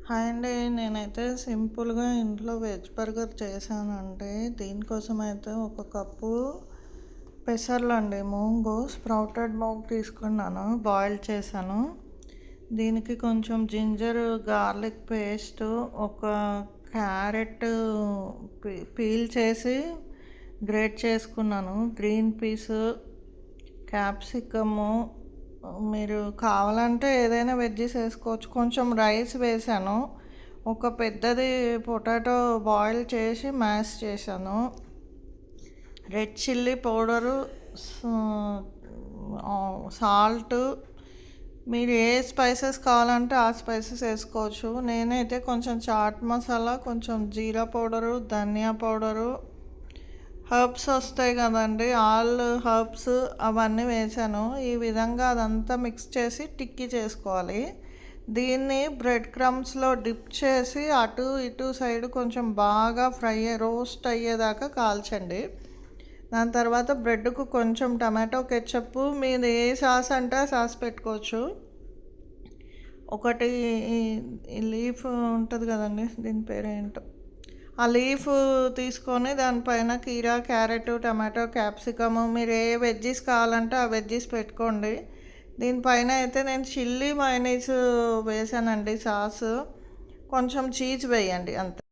Hi అండి. నేనైతే సింపుల్‌గా ఇంట్లో వెజ్ బర్గర్ చేశానండి. దీనికోసం అయితే ఒక కప్పు పెసర్లండి, మూంగు స్ప్రౌటెడ్ మూంగ్ తీసుకున్నాను, బాయిల్ చేశాను. దీనికి కొంచెం జింజర్ గార్లిక్ పేస్టు, ఒక క్యారెట్ పీల్ చేసి గ్రేట్ చేసుకున్నాను, గ్రీన్ పీసు, క్యాప్సికము, మీరు కావాలంటే ఏదైనా వెజ్జీస్ వేసుకోవచ్చు. కొంచెం రైస్ వేసాను, ఒక పెద్దది పొటాటో బాయిల్ చేసి మ్యాష్ చేశాను, రెడ్ చిల్లీ పౌడరు, సాల్ట్, మీరు ఏ స్పైసెస్ కావాలంటే ఆ స్పైసెస్ వేసుకోవచ్చు. నేనైతే కొంచెం చాట్ మసాలా, కొంచెం జీరా పౌడరు, ధనియా పౌడరు, హర్బ్స్ వస్తాయి కదండి, ఆల్ హర్బ్స్ అవన్నీ వేసాను. ఈ విధంగా అదంతా మిక్స్ చేసి టిక్కీ చేసుకోవాలి. దీన్ని బ్రెడ్ క్రమ్స్లో డిప్ చేసి అటు ఇటు సైడ్ కొంచెం బాగా రోస్ట్ అయ్యేదాకా కాల్చండి. దాని తర్వాత బ్రెడ్కు కొంచెం టమాటో కెచప్, మీరు ఏ సాస్ అంటే ఆ సాస్ పెట్టుకోవచ్చు. ఒకటి లీఫ్ ఉంటుంది కదండి, దీని పేరు ఏంటో, ఆ లీఫ్ తీసుకొని దానిపైన కీరా, క్యారెట్, టమాటో, క్యాప్సికము, మీరు ఏ వెజ్జీస్ కావాలంటే ఆ వెజ్జీస్ పెట్టుకోండి. దీనిపైన అయితే నేను చిల్లీ మయోనీస్ వేసానండి, సాసు, కొంచెం చీజ్ వేయండి అంతే.